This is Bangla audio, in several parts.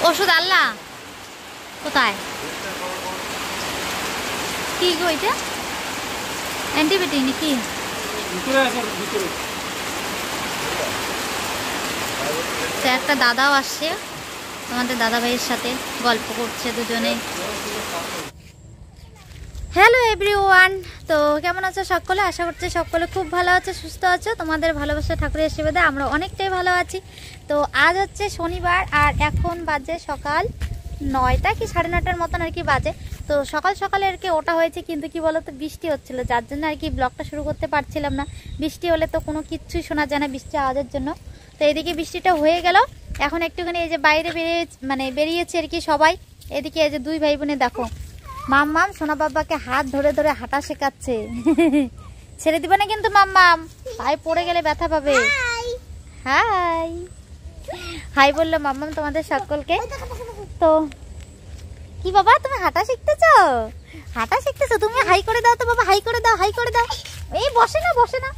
ওষুধ আল্লাহ কোথায় কি গো এটা অ্যান্টিবায়োটিক নাকি তো একটা দাদাও আসছে তোমাদের দাদা ভাইয়ের সাথে গল্প করছে দুজনে। হ্যালো এভরিওয়ান, তো কেমন আছো সকলে? আশা করছি সকলে খুব ভালো আছো, সুস্থ আছো। তোমাদের ভালোবাসা ঠাকুরের আশীর্বাদে আমরা অনেকটাই ভালো আছি। তো আজ হচ্ছে শনিবার আর এখন বাজে সকাল 9টা কি 9:30টার মতন আর কি বাজে। তো সকাল সকালে আর কি ওটা হয়েছে, কিন্তু কি বলতো বৃষ্টি হচ্ছিল, যার জন্য আর কি ব্লগটা শুরু করতে পারছিলাম না। বৃষ্টি হলে তো কোনো কিচ্ছুই শোনা যায় না বৃষ্টি আওয়াজের জন্য। তো এদিকে বৃষ্টিটা হয়ে গেল, এখন একটুখানি এই যে বাইরে বেরিয়েছে আর কি সবাই। এদিকে এই যে দুই ভাই বোনে দেখো মাম্মাম সোনা বাবাকে হাত ধরে ধরে হাঁটা শেখাচ্ছে। ছেড়ে দিবে না কিন্তু মাম্মাম, পায়ে পড়ে গেলে ব্যথা পাবে। হাই হাই বললো মাম্মাম তোমাদের সকলকে। তো কি বাবা তুমি হাঁটা শিখতেছো? হাঁটা শিখতেছো তুমি? হাই করে দাও তো বাবা, হাই করে দাও, হাই করে দাও। এই বসে না বসে না,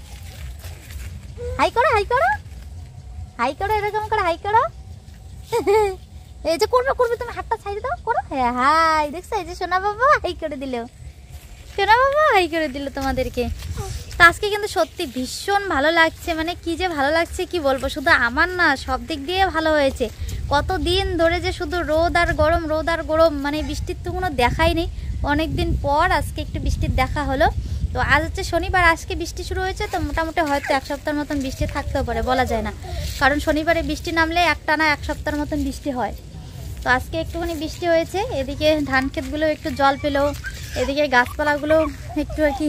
হাই করো হাই করো হাই করো, এরকম করে হাই করো। এই যে করবে করবে, তুমি হাতটা ছাইড়ে দাও, করো। হ্যাঁ হাই, দেখছো এই যে সোনা বাবা হাই করে দিল, সোনা বাবা হাই করে দিল তোমাদেরকে। তো আজকে কিন্তু সত্যি ভীষণ ভালো লাগছে, মানে কি যে ভালো লাগছে কি বলবো। শুধু আমার না, সব দিক দিয়ে ভালো হয়েছে। কতদিন ধরে যে শুধু রোদ আর গরম রোদ আর গরম, মানে বৃষ্টির তো কোনো দেখাই নেই। অনেকদিন পর আজকে একটু বৃষ্টির দেখা হলো। তো আজ হচ্ছে শনিবার, আজকে বৃষ্টি শুরু হয়েছে। তো মোটামুটি হয়তো এক সপ্তাহের মতন বৃষ্টি থাকতেও পারে, বলা যায় না। কারণ শনিবারে বৃষ্টি নামলে একটানা এক সপ্তাহের মতন বৃষ্টি হয়। তো আজকে একটুখানি বৃষ্টি হয়েছে, এদিকে ধান ক্ষেতগুলো একটু জল পেলো, এদিকে গাছপালাগুলো একটু আর কি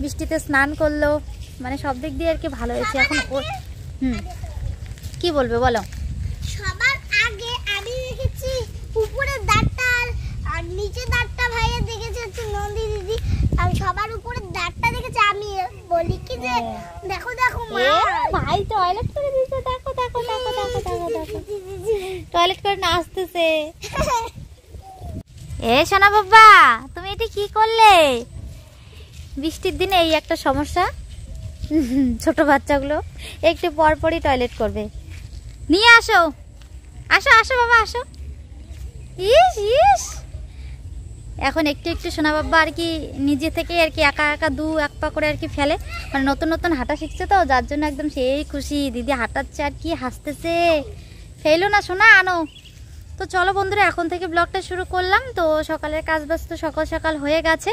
বৃষ্টিতে স্নান করলো, মানে সব দিক দিয়ে আর কি ভালো হয়েছে। এখন কি বলবে বলো? সবার আগে আমি দেখেছি উপরের দাঁতটা আর নিচের দাঁতটা ভাইয়া দেখেছে হচ্ছে নন্দী দিদি। আর সবার উপরের দাঁতটা দেখেছে আমি। বলি কি যে দেখো দেখো মা, ভাই টয়লেট করে দিয়েছে, দেখো দেখো দেখো দেখো দেখো দেখো টয়লেট করে নাচতেছে। এ সোনা বাবা তুমি এটা কি করলে? বৃষ্টির দিনে এই একটা সমস্যা, ছোট বাচ্চাগুলো একটু পরপরই টয়লেট করবে। নিয়ে আসো আসো আসো বাবা আসো। ইস ইস, এখন একটু একটু সোনা বাবা আর কি নিজে থেকে আর কি একা একা এক পা করে আর কি ফেলে, মানে নতুন নতুন হাঁটা শিখছে তো, যার জন্য একদম সেই খুশি। দিদি হাঁটাচ্ছে আর কি হাসতেছে। ফেলো না সোনা, আনো। তো চলো বন্ধুরা, এখন থেকে ব্লগটা শুরু করলাম। তো সকালের কাজ বাজ তো সকাল সকাল হয়ে গেছে।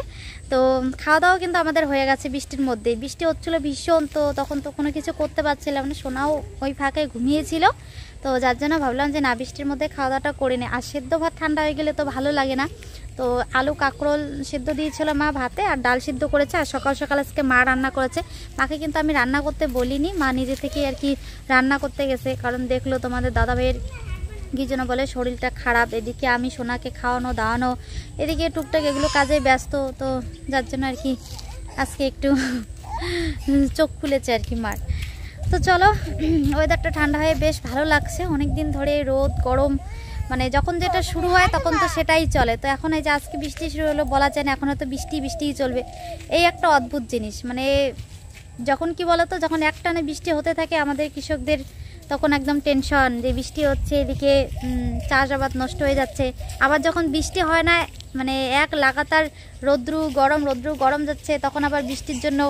তো খাওয়া দাওয়া কিন্তু আমাদের হয়ে গেছে বৃষ্টির মধ্যে। বৃষ্টি হচ্ছিলো ভীষণ, তো তখন তো কোনো কিছু করতে পারছিলাম না, সোনাও ওই ফাঁকে ঘুমিয়েছিল। তো যার জন্য ভাবলাম যে না, বৃষ্টির মধ্যে খাওয়া দাওয়াটা করে নে। আর সেদ্ধ ভাত ঠান্ডা হয়ে গেলে তো ভালো লাগে না। তো আলু কাঁকরোল সেদ্ধ দিয়েছিল মা ভাতে, আর ডাল সিদ্ধ করেছে। আর সকাল সকাল আজকে মা রান্না করেছে। মাকে কিন্তু আমি রান্না করতে বলিনি, মা নিজে থেকেই আর কি রান্না করতে গেছে। কারণ দেখলো তোমাদের দাদাভাইয়ের কি যেন বলে শরীরটা খারাপ, এদিকে আমি সোনাকে খাওয়ানো দাওয়ানো, এদিকে টুকটাক এগুলো কাজে ব্যস্ত। তো যার জন্য আর কি আজকে একটু চোখ খুলেছে আর কি মার। তো চলো, ওয়েদারটা ঠান্ডা হয়ে বেশ ভালো লাগছে। অনেক দিন ধরে রোদ গরম, মানে যখন যেটা শুরু হয় তখন তো সেটাই চলে। তো এখন এই যে আজকে বৃষ্টি শুরু হলো, বলা যায় না এখন হয়তো বৃষ্টিই চলবে। এই একটা অদ্ভুত জিনিস, মানে যখন কি বলতো, যখন একটানে বৃষ্টি হতে থাকে আমাদের কৃষকদের তখন একদম টেনশন যে বৃষ্টি হচ্ছে, এদিকে চাষাবাদ নষ্ট হয়ে যাচ্ছে। আবার যখন বৃষ্টি হয় না, মানে এক লাগাতার রৌদ্রু গরম যাচ্ছে, তখন আবার বৃষ্টির জন্য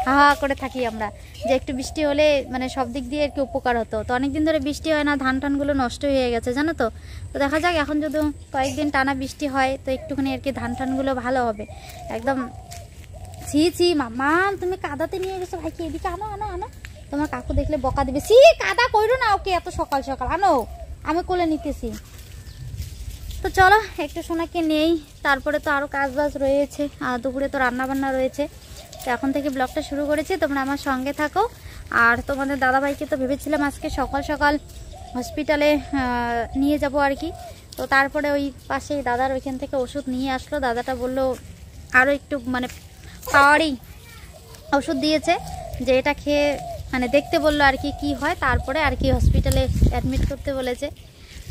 হা করে থাকি আমরা, যে একটু বৃষ্টি হলে মানে সব দিক দিয়ে আর কি উপকার হতো। তো অনেকদিন ধরে বৃষ্টি হয় না, ধান টানগুলো নষ্ট হয়ে গেছে জানো তো। তো দেখা যাক, এখন যদি কয়েকদিন টানা বৃষ্টি হয় তো একটুখানি আর কি ধান টানগুলো ভালো হবে একদম। ছি মামা তুমি কাদাতে নিয়ে গেছো ভাইকে, এদিকে আনো আনো আনো, তোমার কাকু দেখলে বকা দিবে। কাদা কইরো না ওকে এত সকাল সকাল, আনো আমি কোলে নিতেছি। তো চলো একটু সোনাকে নেই, তারপরে তো আরও কাজ বাজ রয়েছে, আর দুপুরে তো রান্না বান্না রয়েছে। তো এখন থেকে ব্লগটা শুরু করেছি, তোমরা আমার সঙ্গে থাকো। আর তোমাদের দাদাভাইকে তো ভেবেছিলাম আজকে সকাল সকাল হসপিটালে নিয়ে যাব আর কি। তো তারপরে ওই পাশেই দাদার ওইখান থেকে ওষুধ নিয়ে আসলো। দাদাটা বললো আরও একটু মানে পাওয়ারই ওষুধ দিয়েছে, যে এটা খেয়ে মানে দেখতে বললো আর কি হয়, তারপরে আর কি হসপিটালে অ্যাডমিট করতে বলেছে।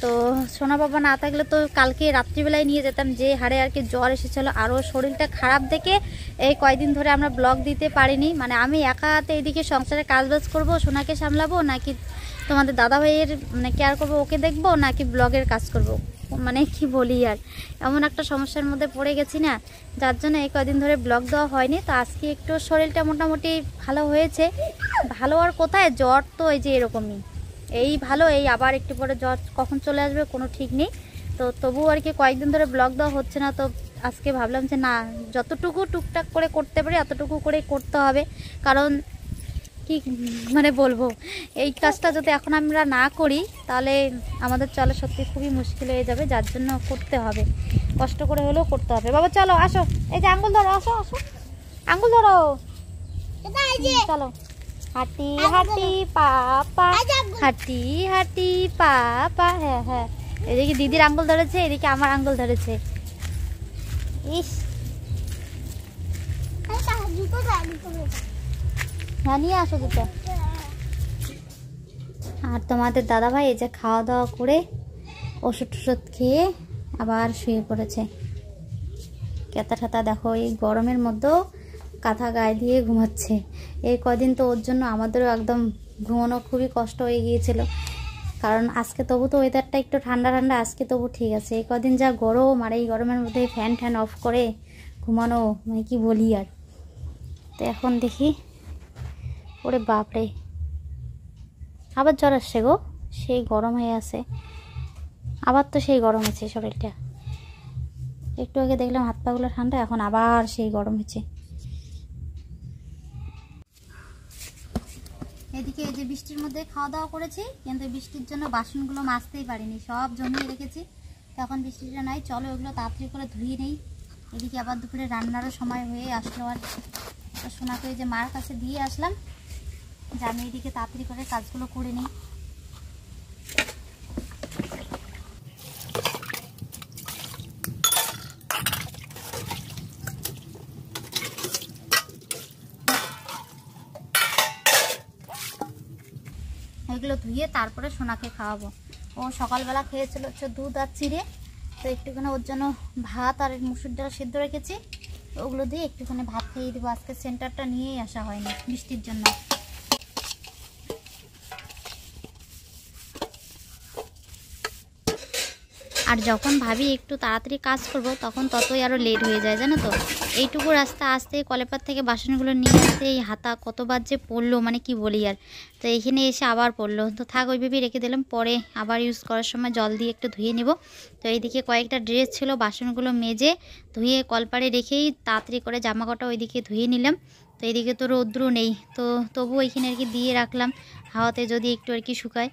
তো সোনা বাবা না থাকলে তো কালকে রাত্রিবেলায় নিয়ে যেতাম, যে হারে আর কি জ্বর এসেছিলো, আরও শরীরটা খারাপ দেখে এই কয়দিন ধরে আমরা ব্লগ দিতে পারিনি। মানে আমি একা হাতে এদিকে সংসারে কাজবাজ করবো, সোনাকে সামলাবো, নাকি তোমাদের দাদা ভাইয়ের মানে কেয়ার করবো, ওকে দেখবো, নাকি ব্লগের কাজ করব, মানে কি বলি আর, এমন একটা সমস্যার মধ্যে পড়ে গেছি না, যার জন্য এই কয়দিন ধরে ব্লগ দেওয়া হয়নি। তো আজকে একটু শরীরটা মোটামুটি ভালো হয়েছে। ভালো আর কোথায়, জ্বর তো এই যে এরকমই, এই ভালো, এই আবার একটু পরে জ্বর কখন চলে আসবে কোনো ঠিক নেই। তো তবু আর কি কয়েকদিন ধরে ব্লগ দেওয়া হচ্ছে না। তো আজকে ভাবলাম যে না, যতটুকু টুকটাক করে করতে পারি অতটুকু করে করতে হবে। কারণ কি মানে বলবো, এই কাজটা যদি এখন আমরা না করি তাহলে আমাদের চলা সত্যি খুবই মুশকিল হয়ে যাবে, যার জন্য করতে হবে, কষ্ট করে হলেও করতে হবে। বাবা চলো আসো, এই যে আঙ্গুল ধরো, আসো আসো, আঙ্গুল ধরো, চলো। হাঁটি হাঁটি পাপা, হাঁটি হাঁটি পাপা। হ্যাঁ হ্যাঁ, এদিকে দিদির আঙ্গুল ধরেছে, এদিকে আমার আঙ্গুল ধরেছে। ইস, হ্যাঁ নিয়ে আসো দুটো। আর তোমাদের দাদাভাই এই যে খাওয়া দাওয়া করে ওষুধ টষুধ খেয়ে আবার শুয়ে পড়েছে। কেতা ঠাতা দেখো, এই গরমের মধ্যেও কাঁথা গায়ে দিয়ে ঘুমাচ্ছে। এই কদিন তো ওর জন্য আমাদেরও একদম ঘুমানো খুবই কষ্ট হয়ে গিয়েছিল। কারণ আজকে তবু তো ওয়েদারটা একটু ঠান্ডা ঠান্ডা, আজকে তবু ঠিক আছে। এই কদিন যা গরম, আর এই গরমের মধ্যে ফ্যান ট্যান অফ করে ঘুমানো, মানে কি বলি আর। তো এখন দেখি, ওরে বাপরে, আবার জ্বর আসছে গো, সেই গরম হয়ে আছে, আবার তো সেই গরম আছে শরীরটা। একটু আগে দেখলাম হাত পাগুলো ঠান্ডা, এখন আবার সেই গরম হচ্ছে। এদিকে এই যে বৃষ্টির মধ্যে খাওয়া দাওয়া করেছি, কিন্তু বৃষ্টির জন্য বাসনগুলো মাজতেই পারিনি, সব জমিয়ে রেখেছি। তখন বৃষ্টিটা নাই, চলো ওগুলো তাড়াতাড়ি করে ধুয়ে নেই। এদিকে আবার দুপুরে রান্নারও সময় হয়ে আসলো। আর সোনাকে ওই যে মার কাছে দিয়ে আসলাম, যে আমি এদিকে তাড়াতাড়ি করে কাজগুলো করে নিই। এগুলো ধুয়ে তারপরে সোনাকে খাওয়াবো। ও সকালবেলা খেয়েছিল হচ্ছে দুধ আর চিড়ে, তো একটুখানি ওর জন্য ভাত আর মুসুর ডাল সেদ্ধ রেখেছি, ওগুলো দিয়ে একটুখানি ভাত খাইয়ে দেবো। আজকে সেন্টারটা নিয়েই আসা হয়নি বৃষ্টির জন্য। আর যখন ভাবি একটু তাড়াতাড়ি কাজ করব, তখন ততই আরও লেট হয়ে যায়, জানো তো। এইটুকু রাস্তা আসতে, কলেপার থেকে বাসনগুলো নিয়ে আসতে এই হাতা কতবার যে পড়লো, মানে কি বলি আর। তো এখানে এসে আবার পড়লো, তো থাক ওইভাবেই রেখে দিলাম, পরে আবার ইউজ করার সময় জল দিয়ে একটু ধুয়ে নেব। তো এইদিকে কয়েকটা ড্রেস ছিল, বাসনগুলো মেজে ধুয়ে কলপারে রেখেই তাড়াতাড়ি করে জামা কাটা ওইদিকে ধুয়ে নিলাম। তো এইদিকে তো রৌদ্র নেই, তো তবু এখানে আর কি দিয়ে রাখলাম, হাওয়াতে যদি একটু আর কি শুকায়।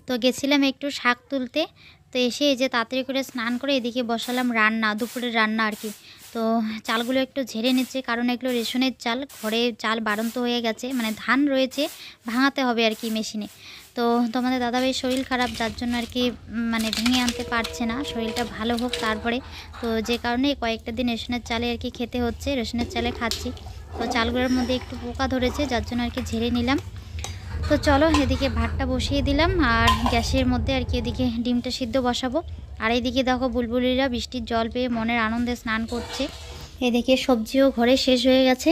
তো গেছিলাম একটু শাক তুলতে, তো এসে এই যে তাড়াতাড়ি করে স্নান করে এদিকে বসালাম রান্না, দুপুরের রান্না আর কি। তো চালগুলো একটু ঝেড়ে নিচ্ছে, কারণ এগুলো রেশনের চাল, ঘরে চাল বাড়ন্ত হয়ে গেছে, মানে ধান রয়েছে, ভাঙাতে হবে আর কি মেশিনে। তো তোমাদের দাদাভাইয়ের শরীর খারাপ, যার জন্য আর কি মানে ভেঙে আনতে পারছে না, শরীরটা ভালো হোক তারপরে। তো যে কারণে কয়েকটা দিন রেশনের চালে আর কি খেতে হচ্ছে, রেশনের চালে খাচ্ছি। তো চালগুলোর মধ্যে একটু পোকা ধরেছে, যার জন্য আর কি ঝেড়ে নিলাম। তো চলো এদিকে ভাতটা বসিয়ে দিলাম, আর গ্যাসের মধ্যে আর কি এদিকে ডিমটা সিদ্ধ বসাবো। আর এইদিকে দেখো বুলবুলিরা বৃষ্টির জল পেয়ে মনের আনন্দে স্নান করছে। এদিকে সবজিও ঘরে শেষ হয়ে গেছে,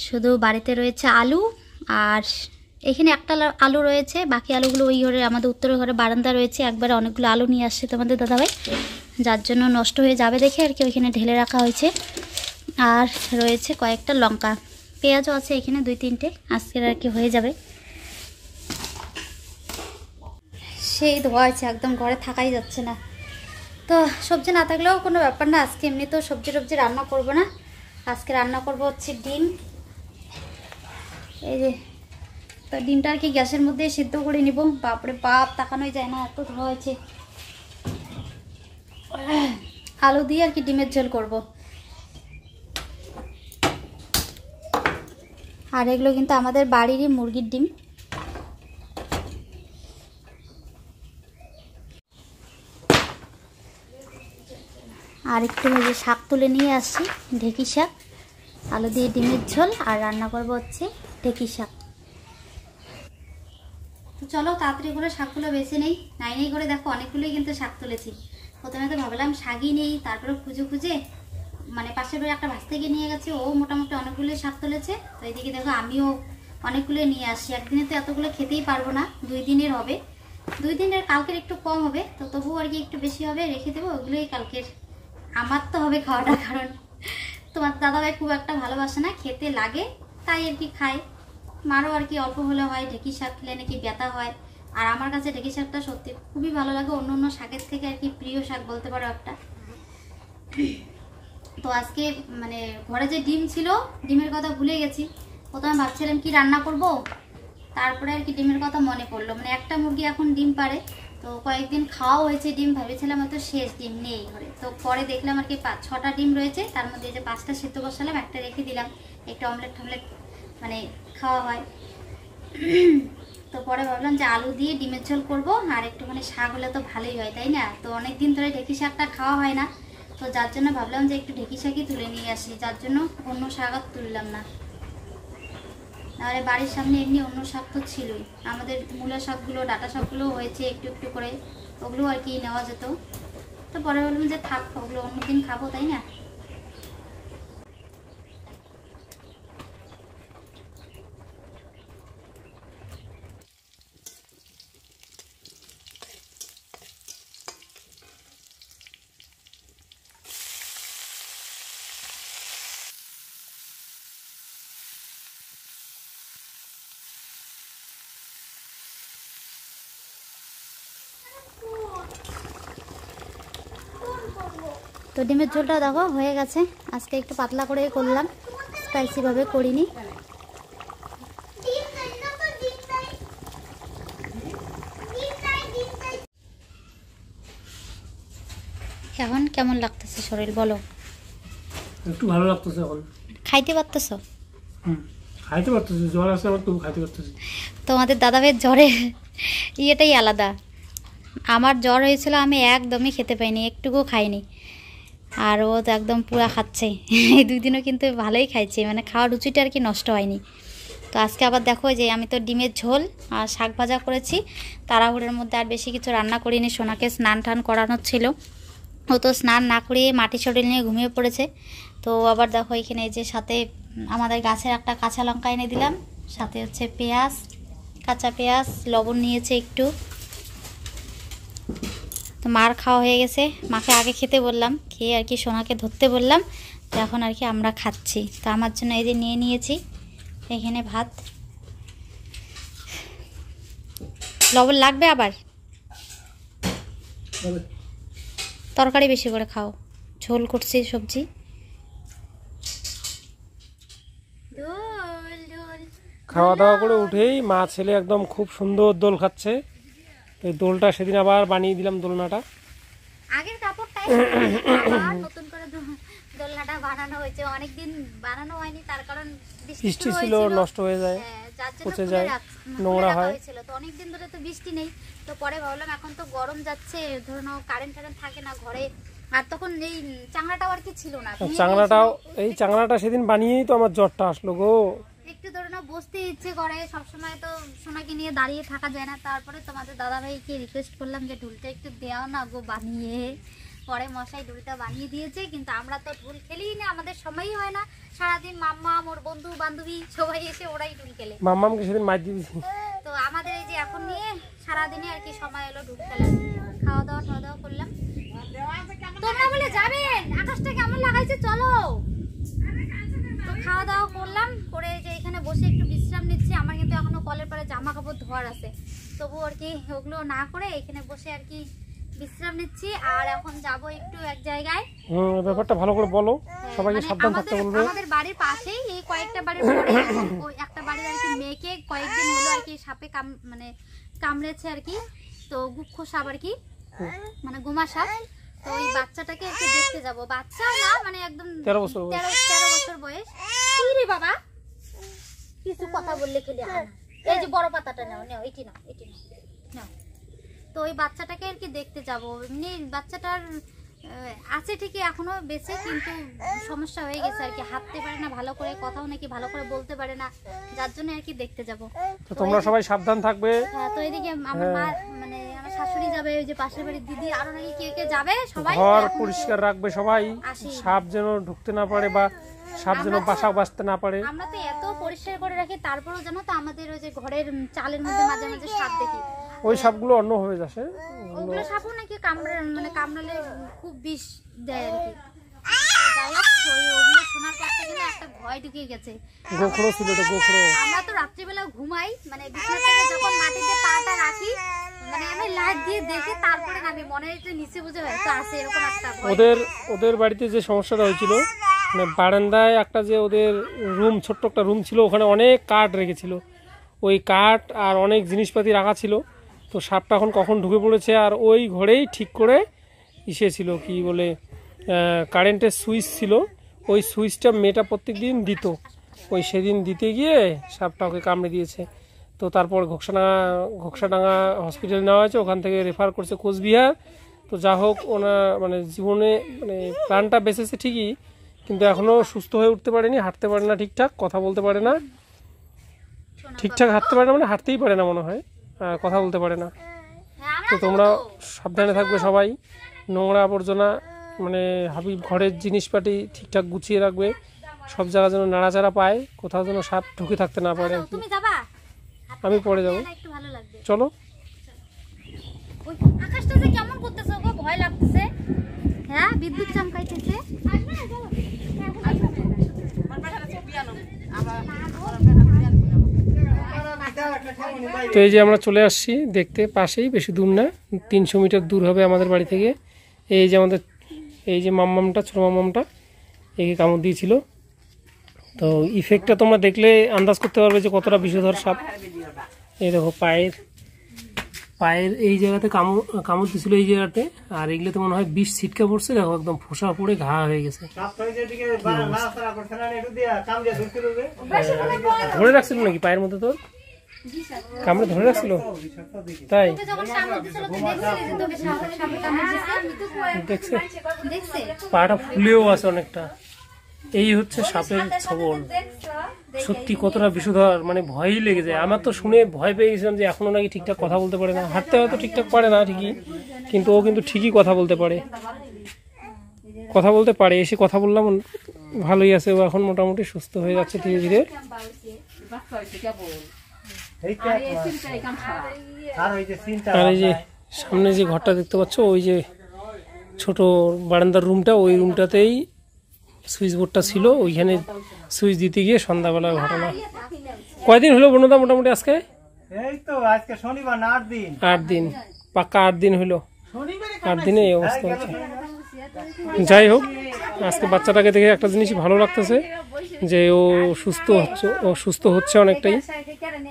শুধু বাড়িতে রয়েছে আলু, আর এখানে একটা আলু রয়েছে, বাকি আলুগুলো ওই ঘরে আমাদের উত্তরের ঘরে বারান্দা রয়েছে, একবারে অনেকগুলো আলু নিয়ে আসছে তোমাদের দাদাভাই, যার জন্য নষ্ট হয়ে যাবে দেখে আর কি ওইখানে ঢেলে রাখা হয়েছে। আর রয়েছে কয়েকটা লঙ্কা, পেঁয়াজও আছে এখানে 2-3টে, আজকের আর কি হয়ে যাবে। সেই ধোয়া আছে, একদম ঘরে থাকাই যাচ্ছে না। তো সবজি না থাকলেও কোনো ব্যাপার না, আজকে এমনি তো সবজি টবজি রান্না করব না, আজকে রান্না করব হচ্ছে ডিম। এই যে তো ডিমটা আর কি গ্যাসের মধ্যে সিদ্ধ করে নিব। বাপরে বাপ, তাকানোই যায় না, এত ধোয়া হয়েছে। আলু দিয়ে আর কি ডিমের ঝোল করব। আর এগুলো কিন্তু আমাদের বাড়িরই মুরগির ডিম। আর একটু ভেজে শাক তুলে নিয়ে আসছি, ঢেঁকি শাক, আলু দিয়ে ডিমের ঝোল, আর রান্না করব হচ্ছে ঢেঁকি শাক। তো চলো তাড়াতাড়ি করে শাকগুলো বেছে নেই। নাই করে দেখো অনেকগুলোই কিন্তু শাক তুলেছি। প্রথমে তো ভাবলাম শাকই নেই, তারপরে খুঁজে খুঁজে মানে পাশের বাড়ি একটা ভাস থেকে নিয়ে গেছে, ও মোটামুটি অনেকগুলোই শাক তুলেছে। তো এইদিকে দেখো আমিও অনেকগুলোই নিয়ে আসছি। একদিনে তো এতগুলো খেতেই পারবো না, 2 দিনের হবে। 2 দিনের কালকের একটু কম হবে, তো তবুও আর কি একটু বেশি হবে, রেখে দেবো। ওগুলোই কালকের আমার তো হবে খাওয়াটা, কারণ তোমার দাদাভাই খুব একটা ভালোবাসে না, খেতে লাগে তাই আর কি খায়। মারও আর কি অল্প হলে হয়, ঢেঁকি শাক খেলে নাকি ব্যথা হয়। আর আমার কাছে ঢেঁকি শাকটা সত্যি খুবই ভালো লাগে, অন্য অন্য শাকের থেকে আর কি প্রিয় শাক বলতে পারো একটা। তো আজকে মানে ঘরে যে ডিম ছিল, ডিমের কথা ভুলে গেছি। প্রথমে ভাবছিলাম কি রান্না করব, তারপরে আর কি ডিমের কথা মনে পড়লো। মানে একটা মুরগি এখন ডিম পারে, তো কয়েকদিন খাওয়া হয়েছে ডিম, ভেবেছিলাম হয়তো শেষ ডিম নেই ঘরে। তো পরে দেখলাম আর কি 5-6টা ডিম রয়েছে, তার মধ্যে যে 5টা সিদ্ধ বসালাম, একটা রেখে দিলাম, একটা অমলেট টমলেট মানে খাওয়া হয়। তো পরে ভাবলাম যে আলু দিয়ে ডিমের ঝোল করবো, আর একটুখানি শাক হলে তো ভালোই হয়, তাই না? তো অনেকদিন ধরে ঢেঁকি শাকটা খাওয়া হয় না, তো যার জন্য ভাবলাম যে একটু ঢেঁকি শাকই তুলে নিয়ে আসি, যার জন্য অন্য শাক আর তুললাম না। নাহলে বাড়ির সামনে এমনি অন্য শাক তো ছিলই, আমাদের মূলা শাকগুলো ডাঁটা শাকগুলো হয়েছে একটু একটু করে, ওগুলো আর কি নেওয়া যেত। তো পরে ভাবলাম যে থাক, ওগুলো অন্যদিন খাবো, তাই না? তো ডিমের ঝোলটা দেখো হয়ে গেছে। আজকে একটু পাতলা করেই করলাম, স্পাইসিভাবে করিনি। এখন কেমন লাগতেছে শরীর বলো? একটু ভালো লাগতেছে এখন। খাইতে পারতেছো? খাইতে পারতেছি, জ্বর আছে আমার, তবু খাইতে পারতেছি। তোমাদের দাদাভাইয়ের জ্বরের ইয়েটাই আলাদা। আমার জ্বর হয়েছিল, আমি একদমই খেতে পাইনি, একটুকু খাইনি, আর ও তো একদম পুরা খাচ্ছে। এই 2 দিনও কিন্তু ভালোই খাইছে, মানে খাওয়ার রুচিটা আর কি নষ্ট হয়নি। তো আজকে আবার দেখো যে আমি তো ডিমের ঝোল আর শাক ভাজা করেছি, তাড়াহুড়োর মধ্যে আর বেশি কিছু রান্না করিনি। সোনাকে স্নান টান করানোর ছিল, ও তো স্নান না করিয়ে মাটি শরীর নিয়ে ঘুমিয়ে পড়েছে। তো আবার দেখো এখানে যে সাথে আমাদের গাছের একটা কাঁচা লঙ্কা এনে দিলাম, সাথে হচ্ছে পেঁয়াজ, কাঁচা পেঁয়াজ, লবণ নিয়েছে একটু। তো মার খাওয়া হয়ে গেছে, মাকে আগে খেতে বললাম, খেয়ে আর কি সোনাকে ধরতে বললাম, তো এখন আর কি আমরা খাচ্ছি। তো আমার জন্য এই যে নিয়ে নিয়েছি এখানে ভাত। লবণ লাগবে আবার, তরকারি বেশি করে খাও, ঝোল করছি সবজি। খাওয়া দাওয়া করে উঠেই মা ছেলে একদম খুব সুন্দর দোল খাচ্ছে। এই দোলটা সেদিন আবার বানিয়ে দিলাম, দোলনাটা আগের কাপড়টাই নতুন করে দোলনাটা বানানো হয়েছে, অনেকদিন বানানো হয়নি, তার কারণ বৃষ্টি ছিল, নষ্ট হয়ে যায়, পচে যায়, নোংরা হয়। তো অনেকদিন ধরে তো বৃষ্টি নেই, তো পরে ভাবলাম এখন তো গরম যাচ্ছে, ধরুন কারেন্ট থাকে না ঘরে, আর তখন এই চাংড়াটাও আর কি ছিল না। চাংড়াটা সেদিন বানিয়েই তো আমার জ্বরটা আসলো গো। একটু ধরুন বসতে ইচ্ছে করে, সবসময় তো সোনাকে নিয়ে দাঁড়িয়ে থাকা যায় না। তারপরে তোমাদের দাদাভাইকে রিকোয়েস্ট করলাম যে ঢুলটা একটু দেওয়া না গো বানিয়ে। পরে মশাই ঢুলটা বানিয়ে দিয়েছে, কিন্তু আমরা তো ঢুল খেলেই না, আমাদের সময়ই হয় না। সারাদিন মাম্মা, ওর বন্ধু বান্ধবী সবাই এসে ওরাই ঢুল খেলে। মাম্মামকে সেদিন মার দিয়ে দিয়েছি। তো আমাদের এই যে এখন নিয়ে সারাদিনে আর কি সময় এলো ঢুল খেলা। খাওয়া দাওয়া করলাম। তোমরা বলে যাবেন, আকাশটা কেমন লাগাইছে, চলো। তো খাওয়া দাওয়া করলাম, করে যে এখানে বসে একটু বিশ্রাম নিচ্ছি। আমার কিন্তু এখনো কলের পরে জামা কাপড় ধোয়ার আছে, তবু আর কি ওগুলো না করে এখানে বসে আর কি বিশ্রাম নিচ্ছি। আর এখন যাব একটু এক জায়গায়। ব্যাপারটা ভালো করে বলো, সবাইকে সাবধান থাকতে বলবে। আমাদের বাড়ির পাশেই এই কয়েকটা বাড়ির পরে ওই একটা বাড়ির আর কি মেয়েকে কয়েকদিন হলো আর কি সাপে কামড়েছে আর কি। তো গুক্ষো সাপ আর কি, মানে গুমা সাপ। তো ওই বাচ্চাটাকে একটু দেখতে যাব। বাচ্চা না, মানে একদম 13 বছর বয়স। কি রে বাবা, কিছু কথা বললে খেলে হয় না। এই যে বড় পাতাটা নাও, এটি নাও। তো ওই বাচ্চাটাকে আর কি দেখতে যাব। এমনি বাচ্চাটার আছে ঠিকই এখনো বেঁচে, কিন্তু সমস্যা হয়ে গেছে আর কি, হাঁটতে পারে না ভালো করে, কথাও নাকি ভালো করে বলতে পারে না, যার জন্য আর কি দেখতে যাব। তো তোমরা সবাই সাবধান থাকবে। হ্যাঁ, তো এদিকে আমার মা মানে আমার শাশুড়ি যাবে, ওই যে পাশের বাড়ির দিদি, আরো নাকি কে কে যাবে, সবাই ঘর পরিষ্কার রাখবে সবাই, আসি। সাপ যেন ঢুকতে না পারে বা সাপ যেন বাসা বাঁচতে না পারে। আমরা তো এত পরিষ্কার করে রাখি, তারপরেও জানো তো আমাদের ওই যে ঘরের চালের মধ্যে মাঝে মাঝে সাপ দেখি। ওই সাপগুলো অন্য হয়ে যাচ্ছে, ওগুলো সাপও নাকি কামড়ালে খুব বিষ দেয় আর কি। যাই হোক, ওগুলো শোনার পর থেকে না একটা ভয় ঢুকে গেছে। গোখরো ছিল, এটা গোখরো। আমরা তো রাত্রিবেলা ঘুমাই, মানে বিছানা থেকে যখন মাটিতে পাটা রাখি, মানে আমি লাইট দিয়ে দেখে তারপরে নামি, মনে হয় যে নিচে বুঝে হয়তো আছে, এরকম একটা ভয়। ওদের বাড়িতে যে সমস্যাটা হয়েছিল, মানে বারান্দায় একটা যে ওদের রুম, ছোট্ট একটা রুম ছিল, ওখানে অনেক কাঠ রেখেছিল, ওই কাঠ আর অনেক জিনিসপাতি রাখা ছিল। তো সাপটা এখন কখন ঢুকে পড়েছে, আর ওই ঘরেই ঠিক করে ছিল কি বলে কারেন্টের সুইচ ছিল, ওই সুইচটা মেয়েটা প্রত্যেক দিন দিত, ওই সেদিন দিতে গিয়ে সাপটা ওকে কামড়ে দিয়েছে। তো তারপর ঘোকসাডাঙ্গা হসপিটালে নেওয়া হয়েছে, ওখান থেকে রেফার করছে কোচবিহার। তো যা হোক, ওনার মানে জীবনে মানে প্রাণটা বেঁচেছে ঠিকই, কিন্তু এখনও সুস্থ হয়ে উঠতে পারেনি, হাঁটতে পারে না ঠিকঠাক, কথা বলতে পারে না ঠিকঠাক, হাঁটতে পারে না মানে হাঁটতেই পারে না মনে হয়, আর কথা বলতে পারে না। তো তোমরা সাবধানে থাকবে সবাই, নোংরা আবর্জনা মানে ঘরের জিনিসপাতি ঠিকঠাক গুছিয়ে রাখবে, সব জায়গা যেন নাড়াচাড়া পায়, কোথাও যেন সাপ ঢুকে থাকতে না পারে আর কি। আমি পরে যাবো, চলো। আকাশটা যে কেমন করতেছে গো, ভয় লাগতেছে। হ্যাঁ, বিদ্যুৎ চমকাইতেছে। তো এই যে আমরা চলে আসছি দেখতে, পাশেই, বেশি দূর না, 300 মিটার দূর হবে আমাদের বাড়ি থেকে। এই যে আমাদের এই যে মাম্মামটা, ছোটো মাম্মামটা, একে কামড় দিয়েছিল। তো ইফেক্টটা তোমরা দেখলে আন্দাজ করতে পারবে যে কতটা বিষধর সাপ। এই দেখো পায়ের এই জায়গাতে কামড় দিয়েছিল, এই জায়গাতে, আর এগুলোতে মনে হয় বিষ ছিটকা পড়ছে, দেখো একদম ফোসা পড়ে ঘা হয়ে গেছে। ধরে রাখছিল নাকি পায়ের মধ্যে, তোর কামড়ে ধরে রাখছিল তাই? দেখছে পাটা ফুলেও আছে অনেকটা। এই হচ্ছে সাপের ছবল, সত্যি কতটা বিষধর, মানে ভয়ই লেগে যায়। আমার তো শুনে ভয় পেয়ে গেছিলাম যে এখনো নাকি ঠিকঠাক কথা বলতে পারে না, হাঁটতে হয়তো ঠিকঠাক পারে না ঠিকই, কিন্তু ও কিন্তু ঠিকই কথা বলতে পারে, এসে কথা বললাম, ভালোই আছে ও, এখন মোটামুটি সুস্থ হয়ে যাচ্ছে ধীরে ধীরে। আর এই যে সামনে যে ঘরটা দেখতে পাচ্ছ, ওই যে ছোট বারান্দার রুমটা, ওই রুমটাতেই সুইচ বোর্ডটা ছিল, ওইখানে সুইচ দিতে গিয়ে সন্ধ্যাবেলার ঘটনা। কয়দিন হলো বনুদা মোটামুটি আজকে? এই তো আজকে শনিবার না, 8 দিন। 8 দিন, পাক্কা 8 দিন হলো। 8 দিনে এই অবস্থা হচ্ছে। যাই হোক, আজকে বাচ্চাটাকে দেখে একটা জিনিসই ভালো লাগতেছে, যে ও সুস্থ হচ্ছে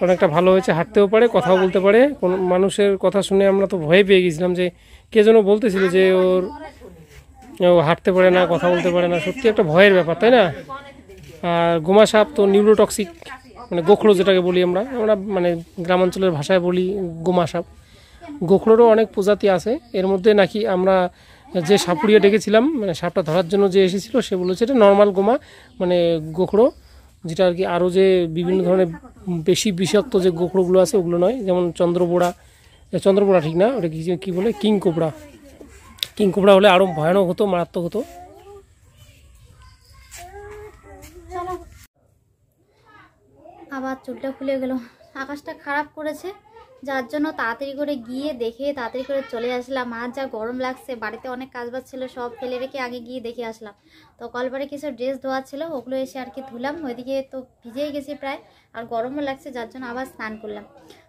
অনেকটা ভালো হয়েছে, হাঁটতেও পারে, কথাও বলতে পারে। কোন মানুষের কথা শুনে আমরা তো ভয় পেয়ে গেছিলাম, যে কে যেন বলতেছিল যে ও হাঁটতে পারে না, কথা বলতে পারে না, সত্যি একটা ভয়ের ব্যাপার, তাই না? আর গোমা সাপ তো নিউরোটক্সিক, মানে গোখরো যেটাকে বলি আমরা মানে গ্রামাঞ্চলের ভাষায় বলি গোমা সাপ। গোখরোরও অনেক প্রজাতি আছে, এর মধ্যে নাকি আমরা যে সাপুড়িয়া ডেকেছিলাম, মানে সাপটা ধরার জন্য যে এসেছিল, সে বলেছে এটা নর্মাল গোমা, মানে গোখরো, যেটা আর কি আরও যে বিভিন্ন ধরনের বেশি বিষাক্ত যে গোখরোগুলো আছে ওগুলো নয়, যেমন চন্দ্রবোড়া ঠিক না, ওটা কি বলে, কিং কোবরা হলে আরো ভয়ানক হতো, মারাত্মক হতো। আবার চুলটা খুলে গেল, আকাশটা খারাপ করেছে, যার জন্য তাড়াতাড়ি করে গিয়ে দেখে তাড়াতাড়ি করে চলে আসলাম। আর যা গরম লাগছে, বাড়িতে অনেক কাজবাজ ছিল, সব ফেলে রেখে আগে গিয়ে দেখে আসলাম। তো কলপারে কিছু ড্রেস ধোয়া ছিল, ওগুলো এসে আর কি ধুলাম, ওইদিকে তো ভিজেই গেছি প্রায়, আর গরমও লাগছে, যার জন্য আবার স্নান করলাম।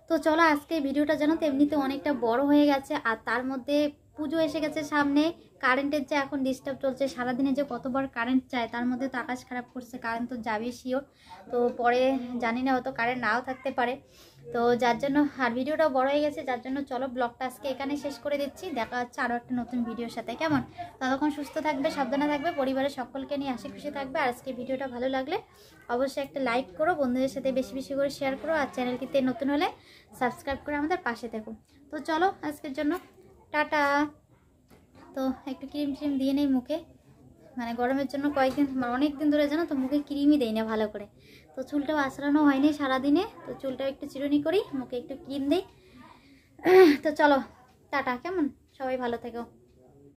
তো চলো, আজকে ভিডিওটা জানো তো এমনিতে অনেকটা বড় হয়ে গেছে, আর তার মধ্যে পুজো এসে গেছে সামনে, কারেন্টের যে এখন ডিস্টার্ব চলছে, সারাদিনে যে কতবার কারেন্ট চায়, তার মধ্যে তো আকাশ খারাপ করছে, কারেন্ট তো যাবে শিওর। তো পরে জানি না, হয়তো কারেন্ট নাও থাকতে পারে, তো যার জন্য আর ভিডিওটাও বড় হয়ে গেছে, যার জন্য চলো ব্লগটা আজকে এখানে শেষ করে দিচ্ছি। দেখা হচ্ছে আরও একটা নতুন ভিডিওর সাথে, কেমন? ততক্ষণ সুস্থ থাকবে, সাবধানে থাকবে, পরিবারের সকলকে নিয়ে হাসি খুশি থাকবে। আর আজকে ভিডিওটা ভালো লাগলে অবশ্যই একটা লাইক করো, বন্ধুদের সাথে বেশি বেশি করে শেয়ার করো, আর চ্যানেলটিতে নতুন হলে সাবস্ক্রাইব করে আমাদের পাশে থেকো। তো চলো, আজকের জন্য টাটা। তো একটু ক্রিম ট্রিম দিয়ে নেই মুখে, মানে গরমের জন্য কয়েকদিন অনেক দিন ধরে জানো তো মুখে ক্রিমই দেই না ভালো করে। তো চুলটাও আঁচড়ানো হয়নি সারাদিনে, তো চুলটাও একটু চিরুনি করি, মুখে একটু ক্রিম দিই। তো চলো টাটা, কেমন? সবাই ভালো থেকো।